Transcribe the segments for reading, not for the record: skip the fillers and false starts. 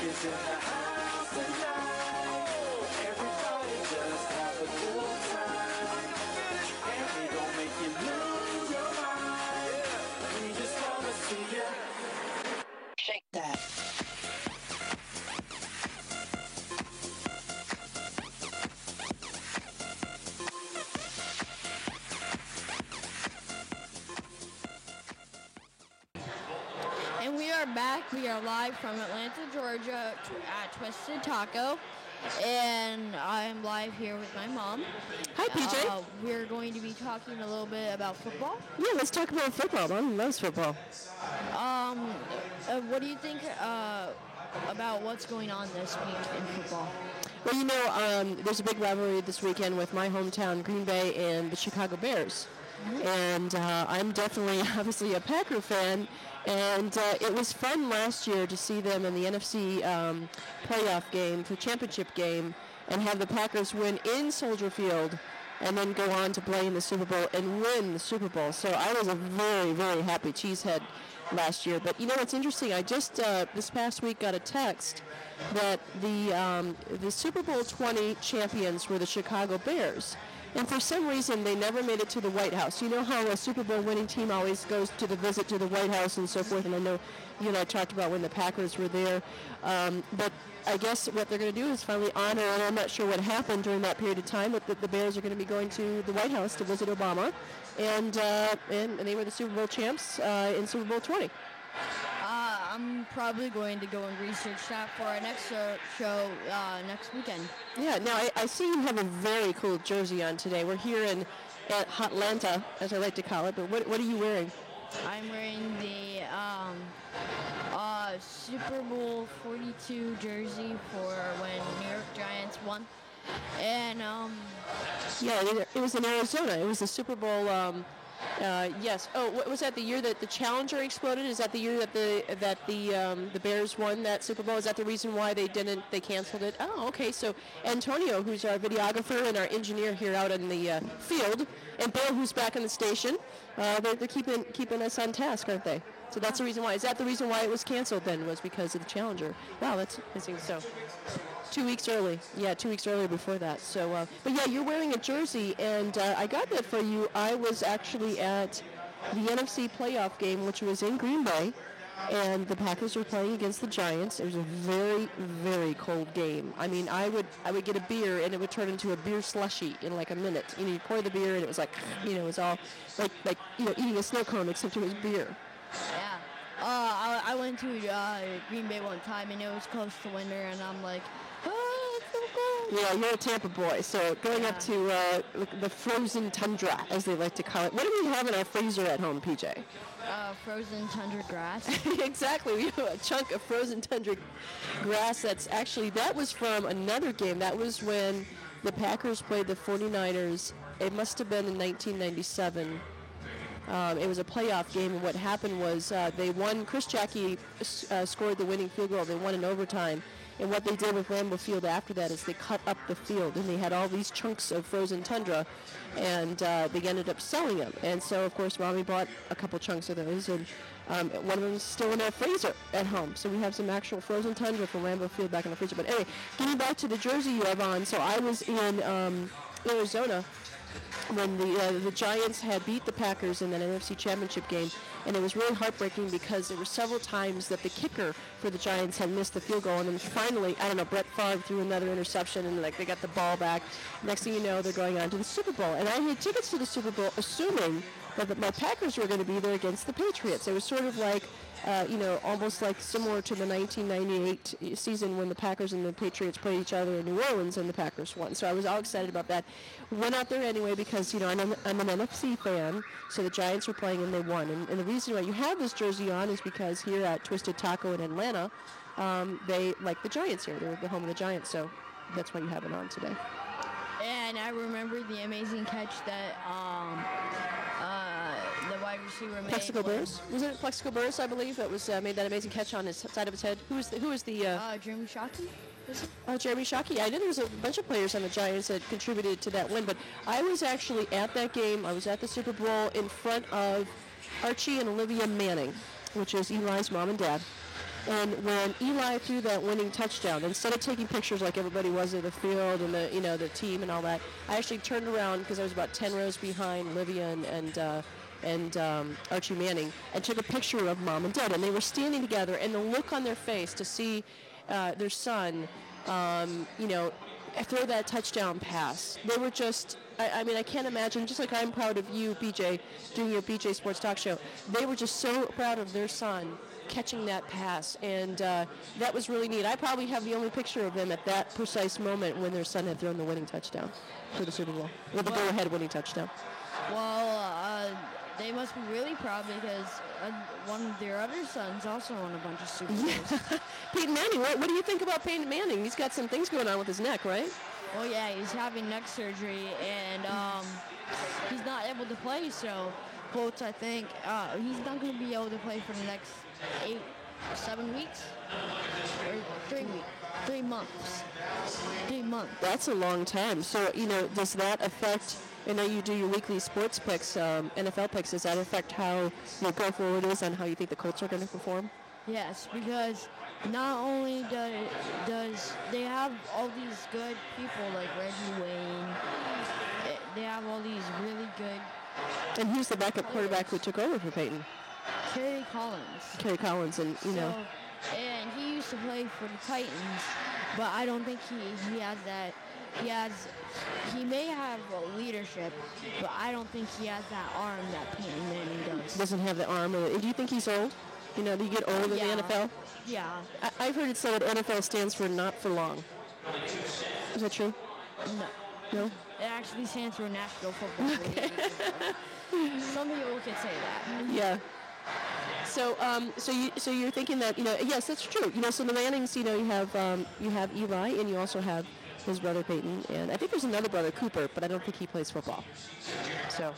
is in the house tonight. Everybody just have a good time. And we gon' make you lose your mind. We just wanna see ya shake that. And we are back. We are live from Atlanta, Georgia at Twisted Taco. And I'm live here with my mom. Hi, PJ. We're going to be talking a little bit about football. Yeah, let's talk about football. Mom loves football. What do you think about what's going on this week in football? Well, there's a big rivalry this weekend with my hometown, Green Bay, and the Chicago Bears. Mm-hmm. And I'm definitely, obviously, a Packer fan. And it was fun last year to see them in the NFC playoff game, the championship game, and have the Packers win in Soldier Field and then go on to play in the Super Bowl and win the Super Bowl. So I was a very, very happy cheesehead last year. But, what's interesting, I just this past week got a text that the Super Bowl 20 champions were the Chicago Bears. And for some reason, they never made it to the White House. You know how a Super Bowl winning team always goes to the visit to the White House and so forth, and I know you and I talked about when the Packers were there. But I guess what they're going to do is finally honor, and I'm not sure what happened during that period of time, but the Bears are going to be going to the White House to visit Obama, and they were the Super Bowl champs in Super Bowl 20. I'm probably going to go and research that for our next show next weekend. Yeah, now I see you have a very cool jersey on today. We're here at Hotlanta, as I like to call it, but what are you wearing? I'm wearing the Super Bowl 42 jersey for when New York Giants won. And yeah, it was in Arizona. It was the Super Bowl. Yes. Oh, what was that? The year that the Challenger exploded? Is that the year that the Bears won that Super Bowl? Is that the reason why they canceled it? Oh, okay. So Antonio, who's our videographer and our engineer here out in the field, and Bill, who's back in the station, they're keeping us on task, aren't they? So that's the reason why. Is that the reason why it was canceled then? Was because of the Challenger? Wow, that's interesting. So. 2 weeks early. Yeah, 2 weeks earlier before that. So, but yeah, you're wearing a jersey, and I got that for you. I was actually at the NFC playoff game, which was in Green Bay, and the Packers were playing against the Giants. It was a very, very cold game. I mean, I would get a beer, and it would turn into a beer slushy in like a minute. You pour the beer, and it was like, it was all like eating a snow cone, except it was beer. Yeah. I went to Green Bay one time, and it was close to winter, and I'm like, oh, it's so cold. Yeah, you're a Tampa boy, so going up to the frozen tundra, as they like to call it. What do we have in our freezer at home, PJ? Frozen tundra grass. Exactly. We have a chunk of frozen tundra grass that was from another game. That was when the Packers played the 49ers. It must have been in 1997. It was a playoff game, and what happened was they won. Chris Jackie scored the winning field goal. They won in overtime. And what they did with Lambeau Field after that is they cut up the field, and they had all these chunks of frozen tundra, and they ended up selling them. And so, of course, Mommy bought a couple chunks of those, and one of them is still in our freezer at home. So we have some actual frozen tundra from Lambeau Field back in the freezer. But anyway, getting back to the jersey you have on, so I was in Arizona when the Giants had beat the Packers in that NFC Championship game, and it was really heartbreaking because there were several times that the kicker for the Giants had missed the field goal, and then finally, Brett Favre threw another interception, and they got the ball back. Next thing you know, they're going on to the Super Bowl, and I had tickets to the Super Bowl assuming that my Packers were going to be there against the Patriots. It was sort of like, almost like similar to the 1998 season when the Packers and the Patriots played each other in New Orleans and the Packers won. So I was all excited about that. Went out there anyway because, I'm an NFC fan, so the Giants were playing and they won. And the reason why you have this jersey on is because here at Twisted Taco in Atlanta, they like the Giants here. They're the home of the Giants, so that's why you have it on today. And I remember the amazing catch that the wide receiver made. Plexico Burress? Was it Plexico Burress, I believe, that was made that amazing catch on his side of his head? Who was the Jeremy Shockey? Jeremy Shockey. I know there was a bunch of players on the Giants that contributed to that win, but I was actually at that game. I was at the Super Bowl in front of Archie and Olivia Manning, which is Eli's mom and dad. And when Eli threw that winning touchdown, instead of taking pictures like everybody was at the field and the team and all that, I actually turned around because I was about 10 rows behind Livia and Archie Manning, and took a picture of Mom and Dad, and they were standing together, and the look on their face to see their son, throw that touchdown pass. They were just, I can't imagine, just like I'm proud of you, BJ, doing your BJ Sports Talk Show, they were just so proud of their son catching that pass, and that was really neat. I probably have the only picture of them at that precise moment when their son had thrown the winning touchdown for the Super Bowl, or the go-ahead winning touchdown. Well, they must be really proud because one of their other sons also won a bunch of Super Bowls. Peyton Manning, what do you think about Peyton Manning? He's got some things going on with his neck, right? Well, yeah, he's having neck surgery, and he's not able to play, so Colts, I think, he's not going to be able to play for the next 7 weeks, or 3 weeks. 3 months. 3 months. That's a long time. So, does that affect, I know you do your weekly sports picks, NFL picks, does that affect how your go forward is on how you think the Colts are going to perform? Yes, because not only does they have all these good people like Reggie Wayne, they have all these really good. And who's the backup quarterback who took over for Peyton? Kerry Collins. Kerry Collins, and and he used to play for the Titans, but I don't think he has that. He may have leadership, but I don't think he has that arm that Peyton Manning does. Doesn't have the arm. Do you think he's old? Do you get old in the NFL? Yeah. I've heard it said that NFL stands for not for long. Is that true? No. It actually stands for National Football League. Some people could say that. Yeah. So, so you're thinking that yes, that's true. So the Mannings, you have Eli, and you also have his brother Peyton, and I think there's another brother, Cooper, but I don't think he plays football. So.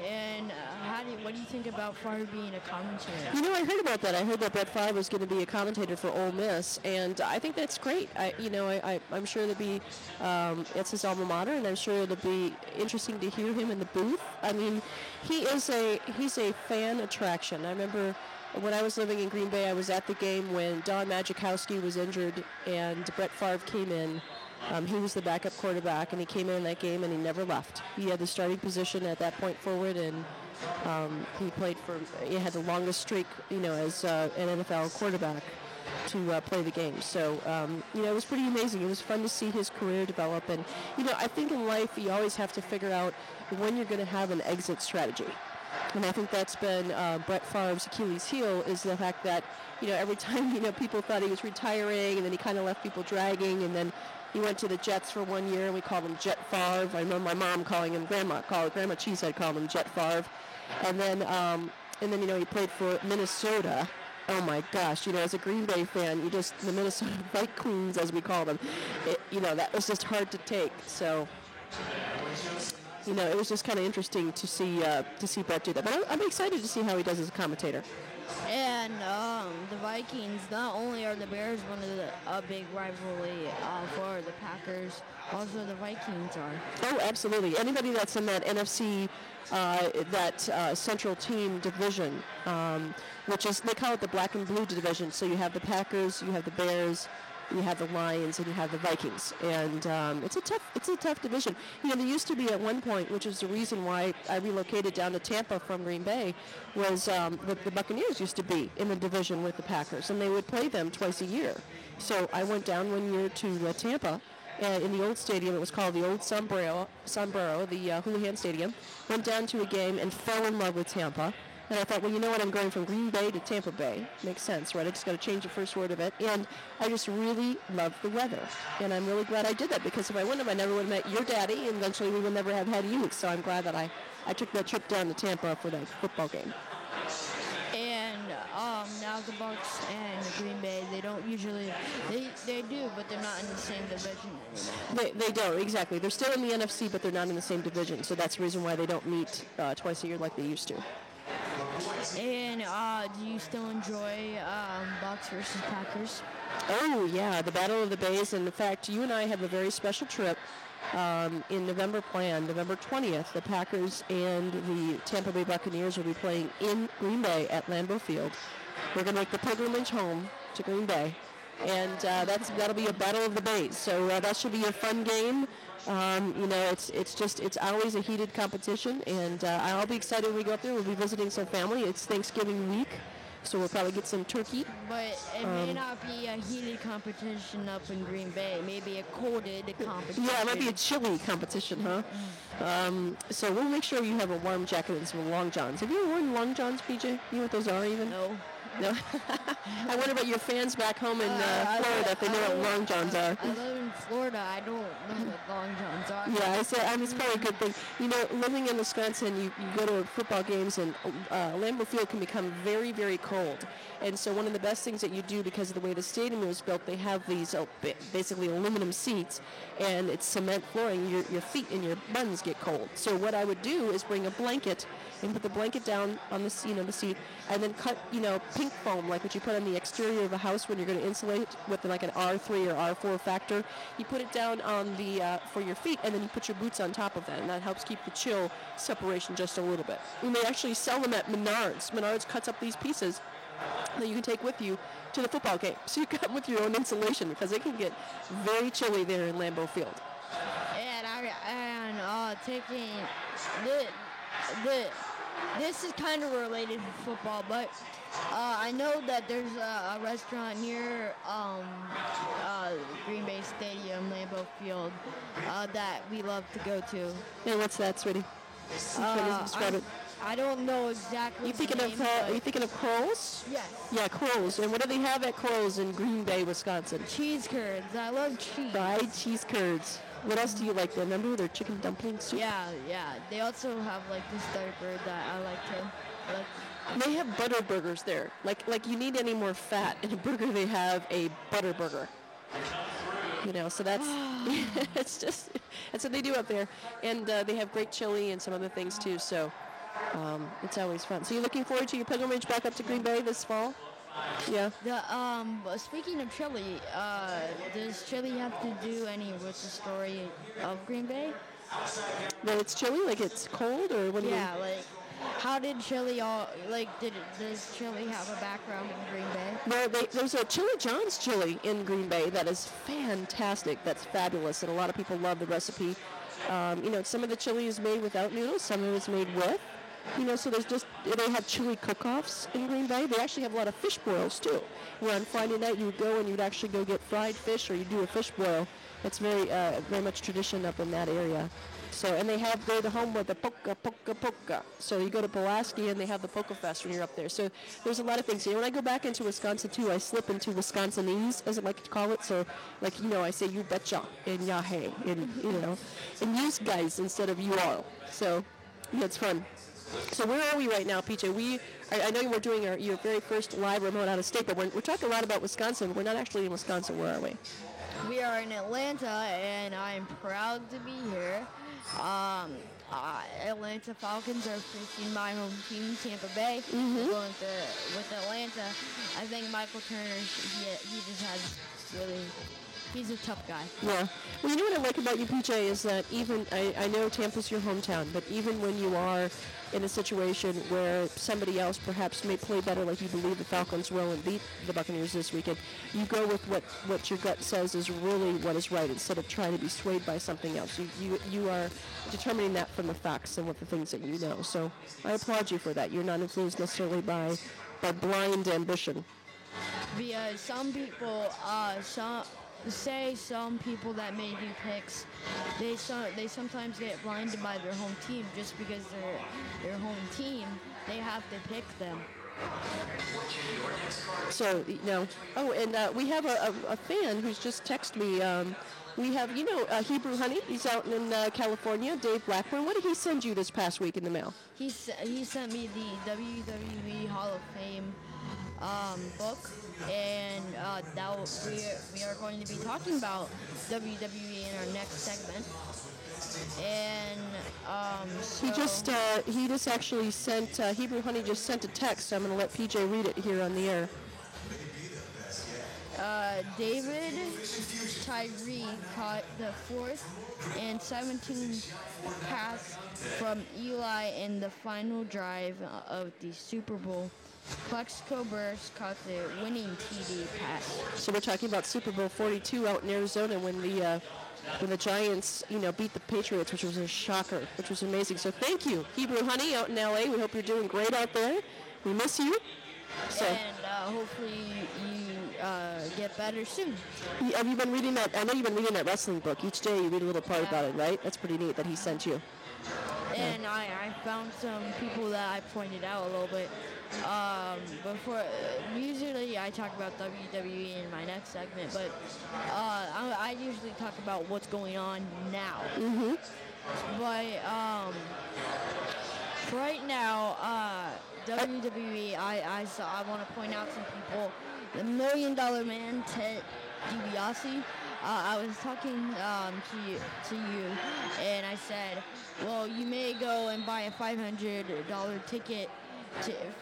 And what do you think about Favre being a commentator? I heard about that. I heard that Brett Favre was going to be a commentator for Ole Miss, and I think that's great. I'm sure it'll be, it's his alma mater, and I'm sure it'll be interesting to hear him in the booth. I mean, he's a fan attraction. I remember when I was living in Green Bay, I was at the game when Don Majkowski was injured, and Brett Favre came in. He was the backup quarterback, and he came in that game, and he never left. He had the starting position at that point forward, and he had the longest streak, as an NFL quarterback to play the game. So, it was pretty amazing. It was fun to see his career develop, and, I think in life you always have to figure out when you're going to have an exit strategy. And I think that's been Brett Favre's Achilles heel, is the fact that, every time, people thought he was retiring, and then he kind of left people dragging, and then he went to the Jets for 1 year, and we called him Jet Favre. I remember my mom calling him Grandma Cheesehead called him Jet Favre. And then, he played for Minnesota. Oh my gosh, as a Green Bay fan, the Minnesota Vikings, as we call them, that was just hard to take. So, it was just kind of interesting to see Brett do that. But I'm excited to see how he does as a commentator. And the Vikings, not only are the Bears one of a big rivalry for the Packers, also the Vikings are. Oh, absolutely. Anybody that's in that NFC, Central Team division, which is, they call it the black and blue division. So you have the Packers, you have the Bears, you have the Lions, and you have the Vikings, and it's a tough division. There used to be at one point, which is the reason why I relocated down to Tampa from Green Bay, was the Buccaneers used to be in the division with the Packers, and they would play them twice a year. So I went down 1 year to Tampa, and in the old stadium, it was called the old Sunboro, the Houlihan Stadium. Went down to a game and fell in love with Tampa. And I thought, well, you know what, I'm going from Green Bay to Tampa Bay. Makes sense, right? I just got to change the first word of it. And I just really love the weather. And I'm really glad I did that, because if I wouldn't have, I never would have met your daddy, and eventually we would never have had you. So I'm glad that I took that trip down to Tampa for that football game. And now the Bucs and Green Bay, they don't usually, they do, but they're not in the same division anymore. They don't, exactly. They're still in the NFC, but they're not in the same division. So that's the reason why they don't meet twice a year like they used to. And do you still enjoy Bucs versus Packers? Oh, yeah, the Battle of the Bays. And in fact, you and I have a very special trip in November planned. November 20th, the Packers and the Tampa Bay Buccaneers will be playing in Green Bay at Lambeau Field. We're going to make the pilgrimage home to Green Bay. And that'll be a battle of the bays. So that should be a fun game. It's always a heated competition, and I'll be excited when we go up there. We'll be visiting some family. It's Thanksgiving week, so we'll probably get some turkey. But it may not be a heated competition up in Green Bay. Maybe a colded competition. Yeah, it might be a chilly competition, huh? So we'll make sure you have a warm jacket and some long johns. Have you ever worn long johns, PJ? You know what those are even? No. No. I wonder about your fans back home in Florida if they know what long johns are. I live in Florida. I don't know what long johns are. Yeah, it's probably a good thing. You know, living in Wisconsin, you go to football games, and Lambeau Field can become very, very cold. And so one of the best things that you do, because of the way the stadium was built, they have these basically aluminum seats, and it's cement flooring. Your feet and your buns get cold. So what I would do is bring a blanket and put the blanket down on the seat, and then cut, pink foam, like what you put on the exterior of a house when you're going to insulate with like an R3 or R4 factor. You put it down on the for your feet, and then you put your boots on top of that, and that helps keep the chill separation just a little bit. And they actually sell them at Menards. Menards cuts up these pieces that you can take with you to the football game. So you come with your own insulation, because it can get very chilly there in Lambeau Field. And taking this is kind of related to football, but I know that there's a restaurant near Green Bay Stadium, Lambeau Field, that we love to go to. And what's that, sweetie? Describe it. I don't know exactly. Are you thinking of Kroll's? Yes. Yeah, Kroll's. And what do they have at Kroll's in Green Bay, Wisconsin? Cheese curds. I love cheese. Fried cheese curds. What else do you like? Remember their chicken dumpling soup? Yeah. They also have like this other bird that I like to. They have butter burgers there. Like you need any more fat in a burger, they have a butter burger. So that's that's what they do up there. And they have great chili and some other things too. So it's always fun. So you're looking forward to your pilgrimage back up to Green Bay this fall? Yeah. Speaking of chili, does chili have to do any with the story of Green Bay? That it's chilly, like it's cold, or what do you mean? Yeah, like how did chili does chili have a background in Green Bay? Well, there's a Chili John's chili in Green Bay that is fantastic. That's fabulous, and a lot of people love the recipe. Some of the chili is made without noodles, some of it is made with. So they have chili cook-offs in Green Bay. They actually have a lot of fish boils too. Where on Friday night you would go and you'd actually go get fried fish, or you do a fish boil. It's very much tradition up in that area. So, and they're the home with the Poca. So you go to Pulaski and they have the Poca Fest when you're up there. So there's a lot of things. When I go back into Wisconsin too, I slip into Wisconsinese, as I like to call it. So I say you betcha and yahe and use guys instead of you all. So it's fun. So where are we right now, PJ? I know we're doing your very first live remote out of state, but we're talking a lot about Wisconsin. We're not actually in Wisconsin. Where are we? We are in Atlanta, and I'm proud to be here. Atlanta Falcons are facing my home team, Tampa Bay. Mm-hmm. Going with Atlanta. I think Michael Turner, he just has he's a tough guy. Yeah. Well, you know what I like about you, PJ, is that even, I know Tampa's your hometown, but even when you are in a situation where somebody else perhaps may play better, like you believe the Falcons will and beat the Buccaneers this weekend, you go with what your gut says is really what is right, instead of trying to be swayed by something else. You are determining that from the facts and what the things that you know. So I applaud you for that. You're not influenced necessarily by blind ambition. Because some people, some people that may do picks, they sometimes get blinded by their home team. Just because they're their home team, they have to pick them. So, and we have a fan who's just texted me. We have, Hebrew Honey. He's out in California. Dave Blackburn. What did he send you this past week in the mail? He sent me the WWE Hall of Fame book, and we are going to be talking about WWE in our next segment. And so he just actually sent Hebrew Honey just sent a text. So I'm going to let PJ read it here on the air. David Tyree caught the 4th and 17th pass from Eli in the final drive of the Super Bowl Plexico Burst caught the winning TD pass. So we're talking about Super Bowl 42 out in Arizona when the Giants, beat the Patriots, which was a shocker, which was amazing. So thank you, Hebrew Honey out in LA. We hope you're doing great out there. We miss you. So, And hopefully you get better soon. have you been reading that? I know you've been reading that wrestling book. Each day you read a little part about it, right? That's pretty neat that he sent you. And I found some people that I pointed out a little bit. Before, usually I talk about WWE in my next segment, but I usually talk about what's going on now. Mm-hmm. But right now, WWE, I want to point out some people. The $1 Million Man, Ted DiBiase. I was talking to you, and I said, well, you may go and buy a $500 ticket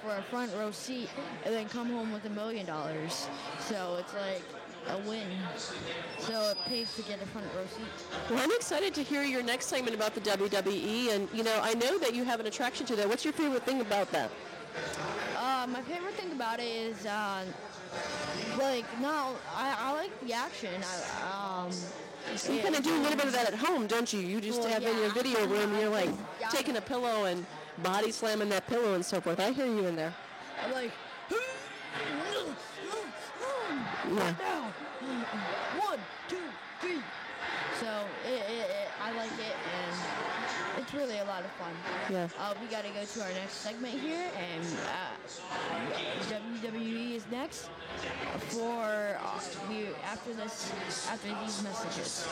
for a front row seat, and then come home with $1 million. So it's like a win. So it pays to get a front row seat. Well, I'm excited to hear your next segment about the WWE, and I know that you have an attraction to that. What's your favorite thing about that? My favorite thing about it is, I like the action. So you kind of do a little bit of that at home, don't you? You just have in your video room, you're like taking a pillow and body slamming that pillow and so forth. I hear you in there. I'm like, Yeah. now, 1, 2, 3. So I like it, and it's really a lot of fun. Yeah. We got to go to our next segment here, and WWE is next after these messages.